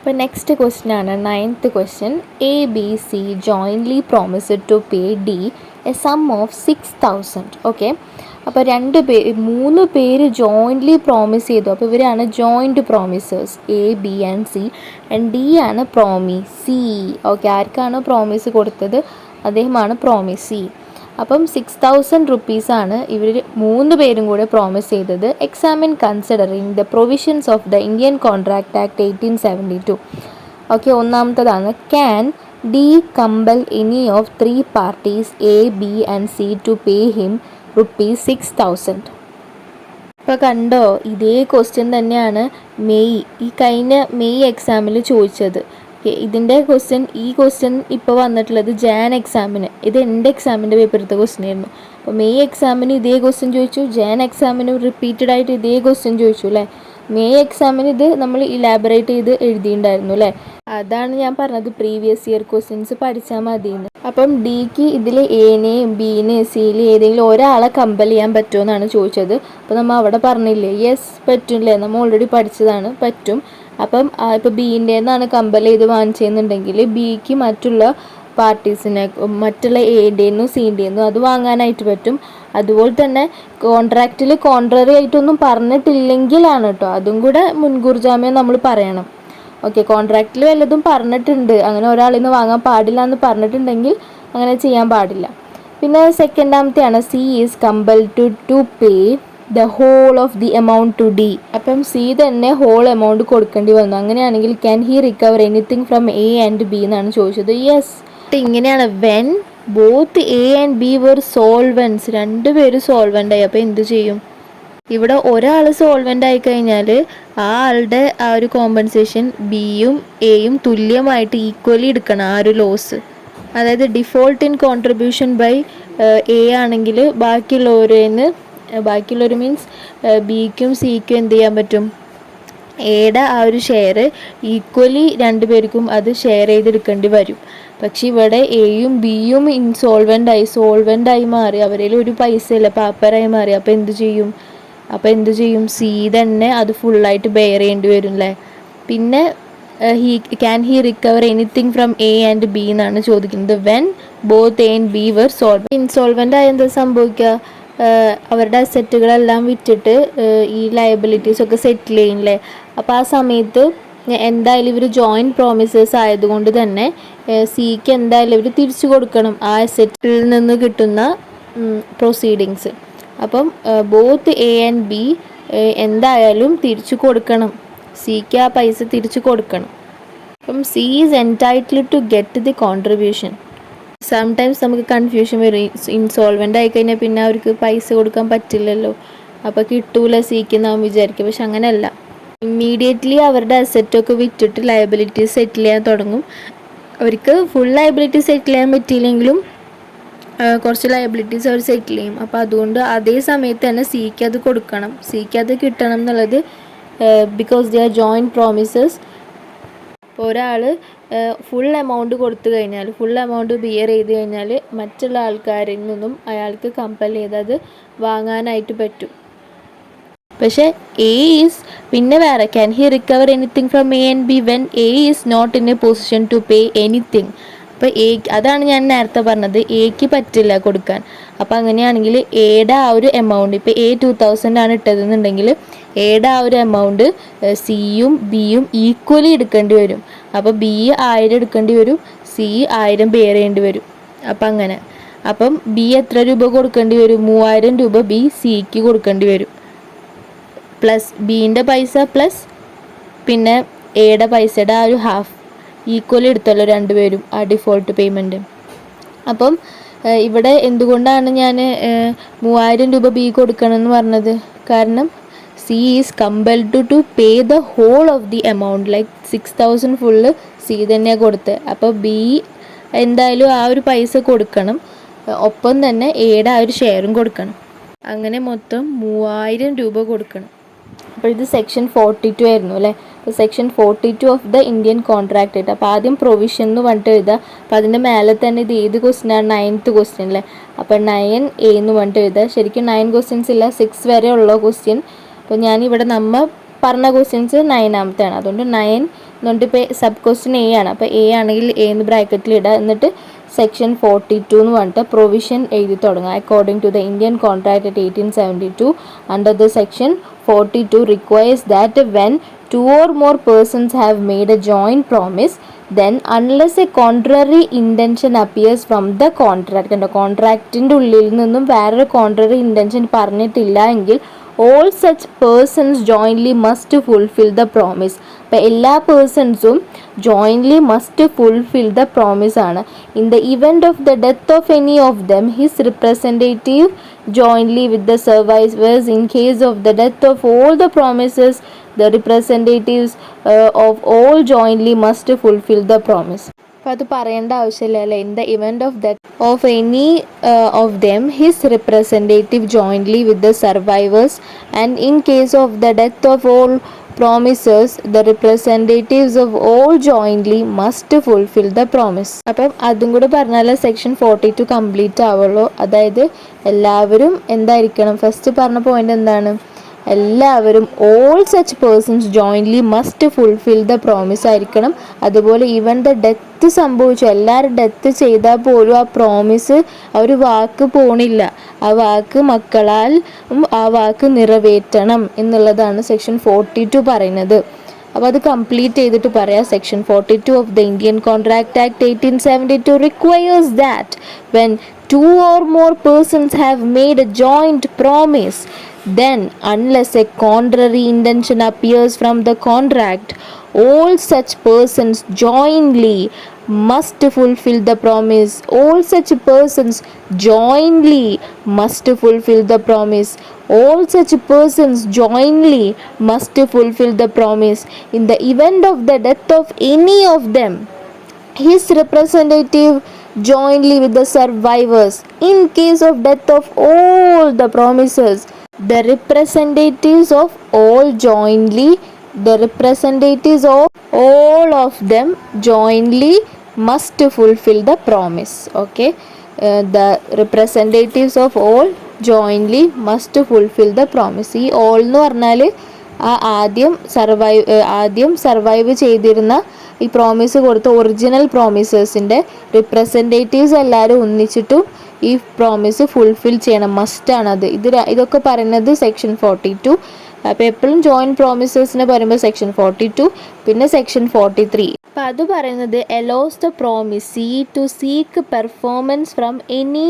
അപ്പോൾ next question ആണ് 9th question. A B C jointly promised to pay D a sum of 6,000. Okay, അപ്പോൾ 3 പേര് jointly promise ചെയ്തു. അപ്പോൾ ഇവരാണ് joint promisors A B and C. And D ആണ് promisee. Okay, ആർക്കാണ് promise കൊടുത്തത്? അദ്ദേഹമാണ് പ്രോമിസി. അപ്പം 6,000 റുപ്പീസാണ് ഇവർ 3 പേരും കൂടെ പ്രോമിസ് ചെയ്തത്. Examine considering the provisions of the Indian contract act 1872. Okay, ഒന്നാമത്തതാണ് can D compel any of 3 parties A B and C to pay him ₹6,000. ഇപ്പോൾ കണ്ടോ, ഇതേ ക്വസ്റ്റ്യൻ തന്നെയാണ് കഴിഞ്ഞ മെയ് എക്സാമിൽ ചോദിച്ചത്. ഇതിൻ്റെ ഈ ക്വസ്റ്റ്യൻ ഇപ്പോൾ വന്നിട്ടുള്ളത് ജാൻ എക്സാമിന്. ഇത് എൻ്റെ എക്സാമിൻ്റെ പേപ്പറത്തെ ക്വസ്റ്റ്യൻ ആയിരുന്നു. അപ്പോൾ മെയ് എക്സാമിന് ഇതേ ക്വസ്റ്റ്യൻ ചോദിച്ചു, ജാൻ എക്സാമിന് റിപ്പീറ്റഡ് ആയിട്ട് ഇതേ ക്വസ്റ്റ്യൻ ചോദിച്ചു അല്ലേ. മെയ് എക്സാമിന് ഇത് നമ്മൾ ഇലാബറേറ്റ് ചെയ്ത് എഴുതിയിട്ടുണ്ടായിരുന്നു അല്ലേ. അതാണ് ഞാൻ പറഞ്ഞത്, പ്രീവിയസ് ഇയർ ക്വസ്റ്റ്യൻസ് പഠിച്ചാൽ മതിയെന്ന്. അപ്പം ഡിക്ക് ഇതിൽ എനെയും ബിനെയും സിയിൽ ഏതെങ്കിലും ഒരാളെ കമ്പൽ ചെയ്യാൻ പറ്റുമോ എന്നാണ് ചോദിച്ചത്. അപ്പോൾ നമ്മൾ അവിടെ പറഞ്ഞില്ലേ, യെസ് പറ്റില്ലേ, നമ്മൾ ഓൾറെഡി പഠിച്ചതാണ്, പറ്റും. അപ്പം ഇപ്പോൾ ബീൻ്റെ നിന്നാണ് കമ്പൽ ചെയ്ത് വാങ്ങിച്ചെന്നുണ്ടെങ്കിൽ ബിക്ക് മറ്റുള്ള പാർട്ടീസിനെ, മറ്റുള്ള എൻ്റെന്നും സീൻ്റെന്നും അത് വാങ്ങാനായിട്ട് പറ്റും. അതുപോലെ തന്നെ കോൺട്രാക്റ്റിൽ കോൺട്രറി ആയിട്ടൊന്നും പറഞ്ഞിട്ടില്ലെങ്കിലാണ് കേട്ടോ, അതും കൂടെ മുൻകൂർ ജാമ്യം നമ്മൾ പറയണം. ഓക്കെ, കോൺട്രാക്റ്റിൽ വല്ലതും പറഞ്ഞിട്ടുണ്ട്, അങ്ങനെ ഒരാളിൽ നിന്ന് വാങ്ങാൻ പാടില്ല എന്ന് പറഞ്ഞിട്ടുണ്ടെങ്കിൽ അങ്ങനെ ചെയ്യാൻ പാടില്ല. പിന്നെ സെക്കൻഡാമത്തെയാണ് C is compelled to pay the whole of the amount to D. അപ്പം സി തന്നെ ഹോൾ എമൗണ്ട് കൊടുക്കേണ്ടി വന്നു. അങ്ങനെയാണെങ്കിൽ can he recover anything from A and B എന്നാണ് ചോദിച്ചത്. യെസ്, ഇങ്ങനെയാണ് when both A and B were solvents. 2 പേര് solvent ആയി. അപ്പോൾ എന്ത് ചെയ്യും? ഇവിടെ ഒരാൾ സോൾവെൻ്റ് ആയി കഴിഞ്ഞാൽ ആ ആളുടെ ആ ഒരു കോമ്പൻസേഷൻ ബിയും എയും തുല്യമായിട്ട് ഈക്വലി എടുക്കണം. ആ ഒരു ലോസ്, അതായത് default in contribution by A ആണെങ്കിൽ ബാക്കിയുള്ളവർ മീൻസ് ബിക്കും സിക്കും എന്ത് ചെയ്യാൻ പറ്റും? എയുടെ ആ ഒരു ഷെയർ ഈക്വലി 2 പേർക്കും അത് ഷെയർ ചെയ്തെടുക്കേണ്ടി വരും. പക്ഷെ ഇവിടെ എയും ബിയും സോൾവെൻ്റായി മാറി, അവരിൽ ഒരു പൈസ ഇല്ല, പാപ്പറായി മാറി. അപ്പോൾ എന്ത് ചെയ്യും? സി തന്നെ അത് ഫുള്ളായിട്ട് ബെയർ ചെയ്യേണ്ടി വരും അല്ലേ. പിന്നെ can he recover anything from A and B എന്നാണ് ചോദിക്കുന്നത്. When both A and B were insolvent ആയ എന്താ സംഭവിക്കുക? അവരുടെ അസറ്റുകളെല്ലാം വിറ്റിട്ട് ഈ ലയബിലിറ്റീസ് ഒക്കെ സെറ്റിൽ ചെയ്യില്ലേ. അപ്പോൾ ആ സമയത്ത് എന്തായാലും ഇവർ ജോയിൻറ്റ് പ്രോമിസേഴ്സ് ആയതുകൊണ്ട് തന്നെ സിക്ക് എന്തായാലും ഇവർ തിരിച്ചു കൊടുക്കണം ആ അസറ്റിൽ നിന്ന് കിട്ടുന്ന പ്രൊസീഡിങ്സ്. അപ്പം ബോത്ത് എ ആൻഡ് ബി എന്തായാലും തിരിച്ചു കൊടുക്കണം, സിക്ക് ആ പൈസ തിരിച്ചു കൊടുക്കണം. അപ്പം C is entitled to get the contribution. Sometimes നമുക്ക് കൺഫ്യൂഷൻ വരും, ഇൻസോൾവെൻ്റ് ആയിക്കഴിഞ്ഞാൽ പിന്നെ അവർക്ക് പൈസ കൊടുക്കാൻ പറ്റില്ലല്ലോ, അപ്പോൾ കിട്ടൂല സിക്ക് നാം വിചാരിക്കും. പക്ഷെ അങ്ങനെയല്ല, ഇമ്മീഡിയറ്റ്ലി അവരുടെ അസറ്റൊക്കെ വിറ്റിട്ട് ലയബിലിറ്റീസ് സെറ്റിൽ ചെയ്യാൻ തുടങ്ങും. അവർക്ക് ഫുൾ ലയബിലിറ്റി സെറ്റിൽ ചെയ്യാൻ പറ്റിയില്ലെങ്കിലും കുറച്ച് ലയബിലിറ്റീസ് അവർ സെറ്റിൽ ചെയ്യും. അപ്പോൾ അതുകൊണ്ട് അതേ സമയത്ത് തന്നെ സിക്ക് അത് കൊടുക്കണം, സിക്ക് അത് കിട്ടണം എന്നുള്ളത് because they are joint promises. ഇപ്പോൾ ഒരാൾ ഫുൾ എമൗണ്ട് കൊടുത്തു കഴിഞ്ഞാൽ, ഫുൾ എമൗണ്ട് ബിയർ ചെയ്ത് കഴിഞ്ഞാൽ മറ്റുള്ള ആൾക്കാരിൽ നിന്നും അയാൾക്ക് കമ്പൽ ചെയ്ത് അത് വാങ്ങാനായിട്ട് പറ്റും. പക്ഷേ പിന്നെ വേറെ can he recover anything from A and B when A is not in a position to pay anything. അപ്പോൾ അതാണ് ഞാൻ നേരത്തെ പറഞ്ഞത്, എക്ക് പറ്റില്ല കൊടുക്കാൻ. അപ്പോൾ അങ്ങനെയാണെങ്കിൽ എയുടെ ആ ഒരു എമൗണ്ട്, ഇപ്പോൾ എ 2,000 ആണ് ഇട്ടതെന്നുണ്ടെങ്കിൽ എയുടെ ആ ഒരു എമൗണ്ട് സിയും ബിയും ഈക്വലി എടുക്കേണ്ടി വരും. അപ്പോൾ ബി 1000 എടുക്കേണ്ടി വരും, സി 1000 ബെയർ ചെയ്യേണ്ടി വരും. അപ്പം ബി എത്ര രൂപ കൊടുക്കേണ്ടി വരും? 3000 രൂപ ബി സിക്ക് കൊടുക്കേണ്ടി വരും. പ്ലസ് ബീൻ്റെ പൈസ പ്ലസ് പിന്നെ എയുടെ പൈസയുടെ ആ ഒരു ഹാഫ് ഈക്വലി എടുത്തല്ലോ 2 പേരും ആ ഡിഫോൾട്ട് പേയ്മെൻറ്റ്. അപ്പം ഇവിടെ എന്തുകൊണ്ടാണ് ഞാൻ 3000 രൂപ ബി കൊടുക്കണമെന്ന് പറഞ്ഞത്? കാരണം C is compelled to pay the whole of the amount, like 6,000 full C തന്നെയാണ് കൊടുത്തത്. അപ്പോൾ ബി എന്തായാലും ആ ഒരു പൈസ കൊടുക്കണം, ഒപ്പം തന്നെ എയുടെ ആ ഒരു ഷെയറും കൊടുക്കണം. അങ്ങനെ മൊത്തം 3000 രൂപ കൊടുക്കണം. അപ്പോൾ ഇത് സെക്ഷൻ 42 ആയിരുന്നു അല്ലേ. അപ്പോൾ section 42 of the Indian contract ആയിട്ട്. അപ്പോൾ ആദ്യം പ്രൊവിഷൻ എന്ന് പറഞ്ഞിട്ട് എഴുതുക. അപ്പോൾ അതിൻ്റെ മേലെ തന്നെ ഇത് ഏത് ക്വസ്റ്റ്യനാണ്? 9th ക്വസ്റ്റ്യൻ അല്ലേ. അപ്പോൾ 9A എന്ന് പറഞ്ഞിട്ട് എഴുതുക. ശരിക്കും 9 ക്വസ്റ്റ്യൻസ് ഇല്ല, 6 വരെ ഉള്ള ക്വസ്റ്റ്യൻ. അപ്പോൾ ഞാനിവിടെ നമ്മൾ പറഞ്ഞ ക്വസ്റ്റ്യൻസ് 9ാമത്തെയാണ്, അതുകൊണ്ട് 9 എന്നിട്ട് ഇപ്പോൾ സബ് ക്വസ്റ്റ്യൻ എ ആണ്. അപ്പോൾ എ ആണെങ്കിൽ എ എന്ന് ബ്രാക്കറ്റിൽ ഇടുക. എന്നിട്ട് സെക്ഷൻ 42 എന്ന് പറഞ്ഞിട്ട് പ്രൊവിഷൻ എഴുതി തുടങ്ങുക. According to the Indian Contract Act 1872 under the section 42 requires that when two or more persons have made a joint promise, then unless a contrary intention appears from the contract, കണ്ടോ കോൺട്രാക്റ്റിൻ്റെ ഉള്ളിൽ നിന്നും വേറൊരു contrary intention പറഞ്ഞിട്ടില്ല എങ്കിൽ all such persons jointly must fulfill the promise. അപ്പോൾ എല്ലാ പേഴ്സൺസും jointly must fulfill the promise ആണ്. In the event of the death of any of them, his representative jointly with the survivors. In case of the death of all the promises, the representatives of all jointly must fulfill the promise. അപ്പോൾ അത് പറയേണ്ട ആവശ്യമില്ല അല്ലേ. In the event of the of any of them his representative jointly with the survivors and in case of the death of all promises the representatives of all jointly must fulfil the promise. അപ്പം അതും കൂടെ പറഞ്ഞാൽ section 42 complete ആവുള്ളൂ. അതായത് എല്ലാവരും എന്തായിരിക്കണം, first പറഞ്ഞ point എന്താണ്, എല്ലാവരും all such persons jointly must fulfil the promise ആയിരിക്കണം. അതുപോലെ ഈവൻ ദ ഡെത്ത് സംഭവിച്ചു, എല്ലാവരും ഡെത്ത് ചെയ്താൽ പോലും ആ പ്രോമിസ് ആ ഒരു വാക്ക് പോണില്ല, ആ വാക്ക് മക്കളാൽ ആ വാക്ക് നിറവേറ്റണം എന്നുള്ളതാണ് സെക്ഷൻ 42 പറയുന്നത്. അപ്പോൾ അത് കംപ്ലീറ്റ് ചെയ്തിട്ട് പറയാം. Section 42 of the Indian contract act 1872 requires that when two or more persons have made a joint promise, then unless a contrary intention appears from the contract, all such persons jointly must fulfill the promise. All such persons jointly must fulfill the promise. All such persons jointly must fulfill the promise. In the event of the death of any of them, his representative jointly with the survivors. In case of death of all the promises, the representatives of all jointly, the representatives of all of them jointly must fulfill the promise. Okay, the representatives of all jointly must fulfill the promise. ഈ all എന്ന് പറഞ്ഞാൽ ആദ്യം survive ചെയ്തിരുന്ന ഈ promise കൊടുത്ത original പ്രോമിസേഴ്സിൻ്റെ റിപ്രസെൻറ്റേറ്റീവ്സ് എല്ലാവരും ഒന്നിച്ചിട്ടും ഈ promise fulfil ചെയ്യണം, മസ്റ്റാണത്. ഇതൊക്കെ പറയുന്നത് സെക്ഷൻ 42. അപ്പോൾ എപ്പോഴും ജോയിൻറ്റ് പ്രോമിസേഴ്സിനെ പറയുമ്പോൾ സെക്ഷൻ 42, പിന്നെ സെക്ഷൻ 43. അപ്പോൾ അത് പറയുന്നത് allows the promisee to seek performance from any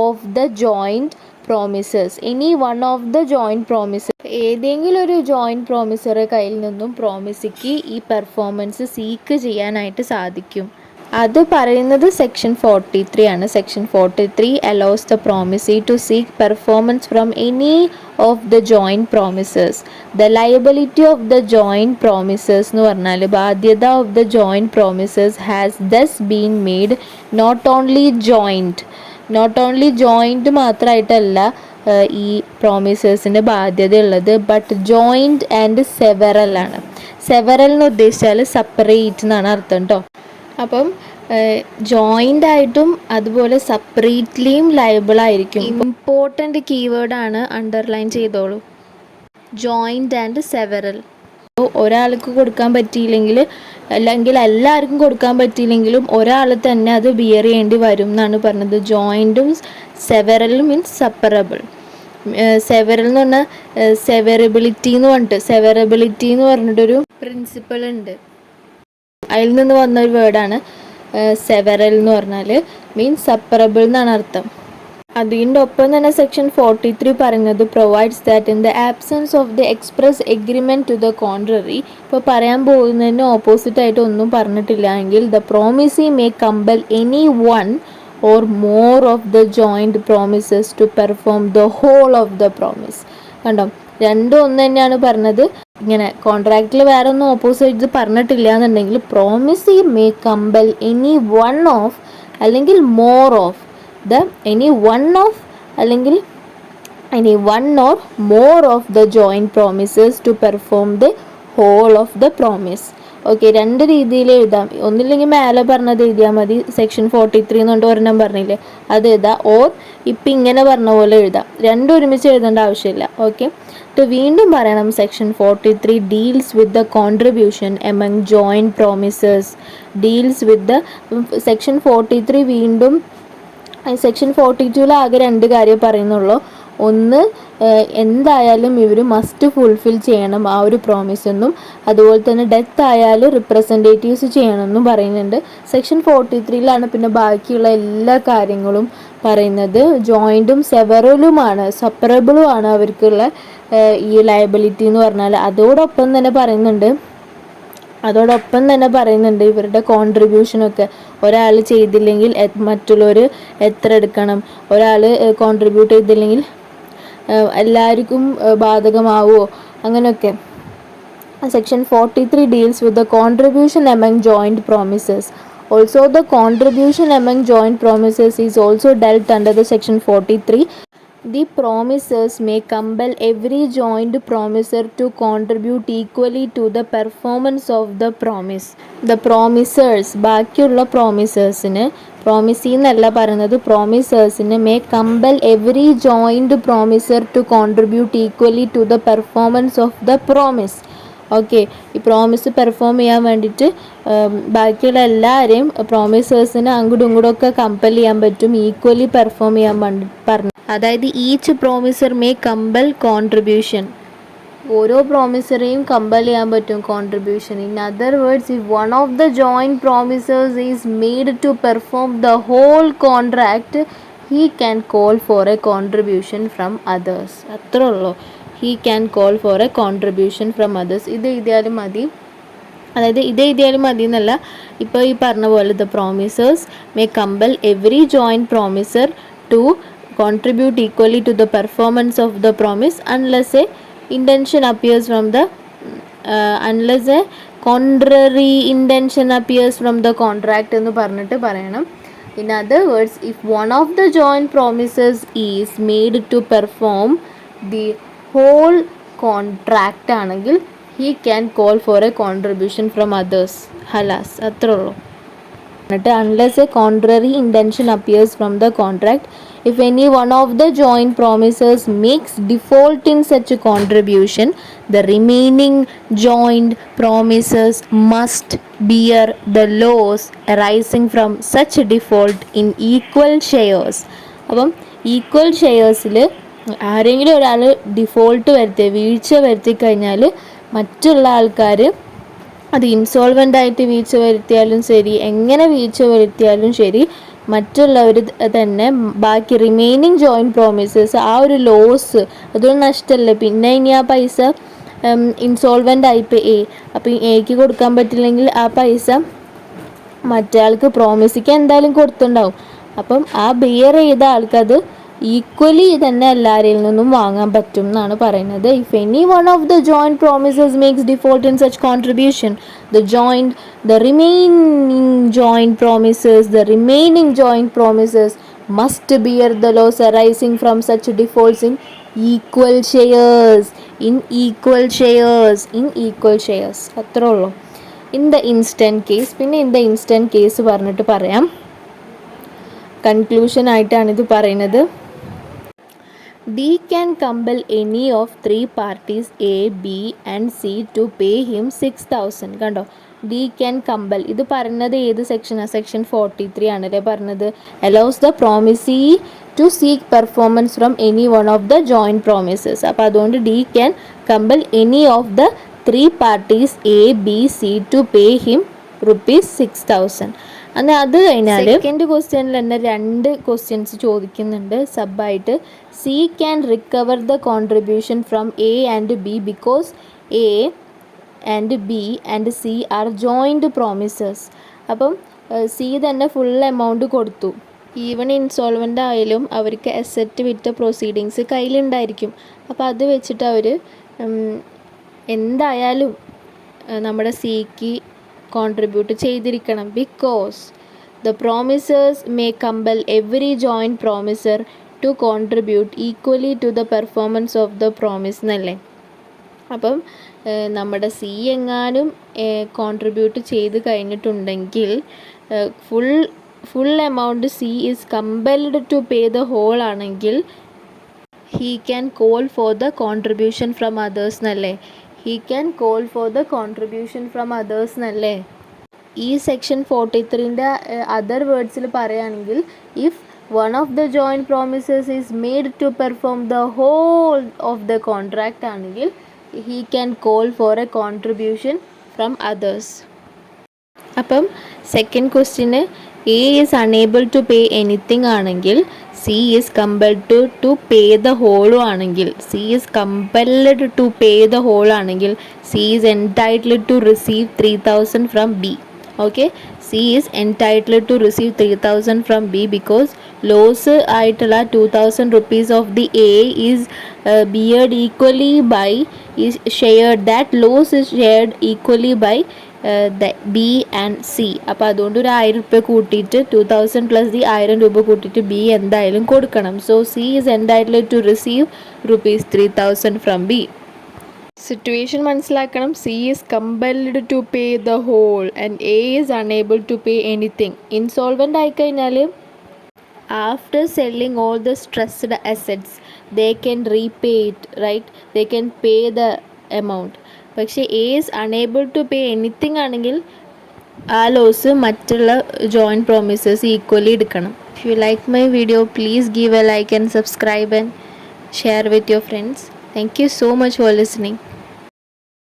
of the joint promisors. Any one of the joint promisor, ഏതെങ്കിലും ഒരു ജോയിൻറ്റ് പ്രോമിസറുടെ കയ്യിൽ നിന്നും പ്രോമിസിക്ക് ഈ പെർഫോമൻസ് സീക്ക് ചെയ്യാനായിട്ട് സാധിക്കും. അത് പറയുന്നത് സെക്ഷൻ 43 ആണ്. Section 43 allows the promisee to seek performance from any of the joint promisors. The liability of the joint promisors എന്ന് പറഞ്ഞാൽ ബാധ്യത of the joint promisors has thus been made not only joint മാത്രമായിട്ടല്ല ഈ പ്രോമിസേഴ്സിൻ്റെ ബാധ്യത ഉള്ളത്, but joint and several ആണ്. Several എന്ന് ഉദ്ദേശിച്ചാൽ സെപ്പറേറ്റ് എന്നാണ് അർത്ഥം കേട്ടോ. അപ്പം ജോയിൻ്റ് ആയിട്ടും അതുപോലെ സെപ്പറേറ്റ്ലിയും ലയബിൾ ആയിരിക്കും. ഇമ്പോർട്ടൻ്റ് കീവേഡാണ്, അണ്ടർലൈൻ ചെയ്തോളൂ, ജോയിൻ്റ് ആൻഡ് സെവറൽ. ഒരാൾക്ക് കൊടുക്കാൻ പറ്റിയില്ലെങ്കിൽ, അല്ലെങ്കിൽ എല്ലാവർക്കും കൊടുക്കാൻ പറ്റിയില്ലെങ്കിലും ഒരാൾ തന്നെ അത് ബിയർ ചെയ്യേണ്ടി വരും എന്നാണ് പറഞ്ഞത്. ജോയിൻറ്റും സെവറലും മീൻസ് സെപ്പറബിൾ. സെവറൽ എന്ന് പറഞ്ഞാൽ സെവറബിലിറ്റി എന്ന് പറഞ്ഞിട്ടൊരു പ്രിൻസിപ്പൾ ഉണ്ട്, അതിൽ നിന്ന് വന്നൊരു വേർഡാണ് സെവറൽ എന്ന് പറഞ്ഞാൽ, മീൻസ് സെപ്പറബിൾ എന്നാണ് അർത്ഥം. അതിൻ്റെ ഒപ്പം തന്നെ സെക്ഷൻ 43 പറയുന്നത് provides that in the absence of the express agreement to the contrary. ഇപ്പോൾ പറയാൻ പോകുന്നതിന് ഓപ്പോസിറ്റായിട്ട് ഒന്നും പറഞ്ഞിട്ടില്ല എങ്കിൽ the promisee may compel any one or more of the joint promisors to perform the whole of the promise. കണ്ടോ, രണ്ടും ഒന്ന് തന്നെയാണ് പറഞ്ഞത്. ഇങ്ങനെ കോൺട്രാക്റ്റിൽ വേറെ ഒന്നും ഓപ്പോസിറ്റ് പറഞ്ഞിട്ടില്ല എന്നുണ്ടെങ്കിൽ promisee may compel any one of അല്ലെങ്കിൽ more of any one or more of the joint promises to perform the whole of the promise. Okay, രണ്ട് രീതിയിൽ എഴുതാം. ഒന്നില്ലെങ്കിൽ മേലെ പറഞ്ഞത് എഴുതിയാൽ മതി, സെക്ഷൻ 43 എന്നുകൊണ്ട് ഒരെണ്ണം പറഞ്ഞില്ലേ, അത് എഴുതാം. ഓർ ഇപ്പം ഇങ്ങനെ പറഞ്ഞ പോലെ എഴുതാം. രണ്ടും ഒരുമിച്ച് എഴുതേണ്ട ആവശ്യമില്ല. ഓക്കെ, വീണ്ടും പറയണം, section 43 deals with the contribution among joint promisors. Deals with the section 43 വീണ്ടും സെക്ഷൻ 42 ആകെ രണ്ട് കാര്യം പറയുന്നുള്ളൂ. ഒന്ന്, എന്തായാലും ഇവർ മസ്റ്റ് ഫുൾഫിൽ ചെയ്യണം ആ ഒരു പ്രോമിസ് എന്നും, അതുപോലെ തന്നെ ഡെത്ത് ആയാലും റിപ്രസെൻറ്റേറ്റീവ്സ് ചെയ്യണമെന്നും പറയുന്നുണ്ട്. സെക്ഷൻ 43 പിന്നെ ബാക്കിയുള്ള എല്ലാ കാര്യങ്ങളും പറയുന്നത്. ജോയിൻറ്റും സെവറലുമാണ്, സെപ്പറബിളുമാണ് അവർക്കുള്ള ഈ ലയബിലിറ്റി എന്ന് പറഞ്ഞാൽ. അതോടൊപ്പം തന്നെ പറയുന്നുണ്ട് ഇവരുടെ കോൺട്രിബ്യൂഷനൊക്കെ. ഒരാൾ ചെയ്തില്ലെങ്കിൽ മറ്റുള്ളവർ എത്ര എടുക്കണം, ഒരാൾ കോൺട്രിബ്യൂട്ട് ചെയ്തില്ലെങ്കിൽ എല്ലാവർക്കും ബാധകമാവുമോ, അങ്ങനെയൊക്കെ. Section 43 deals with the contribution among joint promises. Also, the contribution among joint promises is also dealt under the section 43. The promisors may compel every joint promisor to contribute equally to the performance of the promise. The promisors, ബാക്കിയുള്ള പ്രോമിസേഴ്സിന്, promisee എന്നല്ല പറയുന്നത്, പ്രോമിസേഴ്സിന് may compel every joint promisor to contribute equally to the performance of the promise. Okay, ഈ promise perform ചെയ്യാൻ വേണ്ടിയിട്ട് ബാക്കിയുള്ള എല്ലാവരെയും പ്രോമിസേഴ്സിന് അങ്ങോട്ടും ഇങ്ങോട്ടും ഒക്കെ കമ്പൽ ചെയ്യാൻ പറ്റും, ഈക്വലി പെർഫോം ചെയ്യാൻ പറഞ്ഞു. അതായത് each promisor may compel contribution, ഓരോ പ്രോമിസറെയും കമ്പൽ ചെയ്യാൻ പറ്റും contribution. In other words, if one of the joint promisors is made to perform the whole contract, he can call for a contribution from others. അത്രേ ഉള്ളൂ. He can call for a contribution from others. ഇത് എഴുതിയാലും മതി. അതായത് ഇത് എഴുതിയാലും മതി എന്നല്ല, ഇപ്പോൾ ഈ പറഞ്ഞ പോലെ the promisors may compel every joint promisor to contribute equally to the performance of the promise unless a intention appears from the unless a contrary intention appears from the contract എന്ന് പറഞ്ഞിട്ട് പറയണം. In other words, if one of the joint promises is made to perform the whole contract ആണെങ്കിൽ he can call for a contribution from others. ഹലാസ്, അത്രേ ഉള്ളൂ. Unless a contrary intention appears from the contract, if any one of the joint promisers makes default in such a contribution, the remaining joint promisers must bear the loss arising from such default in equal shares. അപ്പം equal ഷെയർസിൽ ആരെങ്കിലും ഒരാൾ default വീഴ്ച വരുത്തി കഴിഞ്ഞാൽ മറ്റുള്ള ആൾക്കാർ അത് ഇൻസോൾവൻ്റ് ആയിട്ട് വീഴ്ച വരുത്തിയാലും ശരി, എങ്ങനെ വീഴ്ച വരുത്തിയാലും ശരി, മറ്റുള്ളവർ തന്നെ ബാക്കി റിമൈനിങ് ജോയിൻറ്റ് പ്രോമിസേഴ്സ് ആ ഒരു ലോസ്, അതൊരു നഷ്ടമല്ലേ. പിന്നെ ഇനി ആ പൈസ ഇൻസോൾവൻ്റ് ആയിപ്പോൾ അപ്പോൾ എക്ക് കൊടുക്കാൻ പറ്റില്ലെങ്കിൽ ആ പൈസ മറ്റേ പ്രോമിസിക്ക് എന്തായാലും കൊടുത്തിട്ടുണ്ടാവും. അപ്പം ആ ബിയർ ചെയ്ത ആൾക്കത് ഈക്വലി തന്നെ എല്ലാവരിൽ നിന്നും വാങ്ങാൻ പറ്റും എന്നാണ് പറയുന്നത്. If any one of the joint promisors makes default in such contribution, the remaining joint promises must bear the loss arising from such defaults in equal shares. അത്രേ ഉള്ളൂ. ഇൻ ദ ഇൻസ്റ്റൻറ്റ് കേസ്, പിന്നെ in the instant case പറഞ്ഞിട്ട് പറയാം. Conclusion ആയിട്ടാണ് ഇത് പറയുന്നത്. D can compel any of three parties A, B and C to pay him 6,000. കണ്ടോ, D can compel. ഇത് പറയുന്നത് ഏത് സെക്ഷനാണ്? സെക്ഷൻ 43 ആണല്ലേ പറഞ്ഞത്. allows the promisee to seek performance from any one of the joint promises. അപ്പോൾ അതുകൊണ്ട് D can compel any of the three parties A, B, C to pay him ₹6,000. എന്നാൽ അത് കഴിഞ്ഞാൽ സെക്കൻഡ് ക്വസ്റ്റ്യനിൽ തന്നെ 2 ക്വസ്റ്റ്യൻസ് ചോദിക്കുന്നുണ്ട് സബായിട്ട്. C can recover the contribution from A and B because A and B and C are joint promisors. അപ്പം C തന്നെ full amount കൊടുത്തു. ഈവൻ ഇൻസോൾവൻ്റ് ആയാലും അവർക്ക് അസറ്റ് വിറ്റ പ്രൊസീഡിങ്സ് കയ്യിലുണ്ടായിരിക്കും. അപ്പോൾ അത് വെച്ചിട്ട് അവർ എന്തായാലും നമ്മുടെ സിക്ക് കോൺട്രിബ്യൂട്ട് ചെയ്തിരിക്കണം. Because the promisors may compel every joint promisor to contribute equally to the performance of the promise എന്നല്ലേ. അപ്പം നമ്മുടെ സി എങ്ങാനും കോൺട്രിബ്യൂട്ട് ചെയ്ത് കഴിഞ്ഞിട്ടുണ്ടെങ്കിൽ full amount C is compelled to pay the whole ആണെങ്കിൽ he can call for the contribution from others എന്നല്ലേ? He can call for the contribution from others എന്നല്ലേ? ഈ സെക്ഷൻ 43ൻ്റെ അതർ വേർഡ്സിൽ പറയുകയാണെങ്കിൽ if one of the joint promises is made to perform the whole of the contract ആണെങ്കിൽ he can call for a contribution from others. അപ്പം second ക്വസ്റ്റ്യന് A is unable to pay anything ആണെങ്കിൽ C is compelled to pay the ഹോളും ആണെങ്കിൽ C is compelled to pay the whole ആണെങ്കിൽ C is entitled to receive 3,000 from B. Okay, C is entitled to receive 3,000 from B because loss ആയിട്ടുള്ള 2,000 rupees of the A is beared equally by is shared that loss is shared equally by B and C. അപ്പോൾ അതുകൊണ്ട് ഒരു 1,000 രൂപ കൂട്ടിയിട്ട് 2,000 plus the 1,000 രൂപ കൂട്ടിയിട്ട് B എന്തായാലും കൊടുക്കണം. So C is entitled to receive ₹3,000 from B. Situation മനസ്സിലാക്കണം. C is compelled to pay the whole and A is unable to pay anything. Insolvent ആയിക്കഴിഞ്ഞാൽ after selling all the stressed assets they can repay it, right? They can pay the amount. പക്ഷേ A is unable to pay anything ആണെങ്കിൽ ആ loss മറ്റുള്ള joint promises equally എടുക്കണം. If you like my video, please give a like and subscribe and share with your friends. Thank you so much for listening.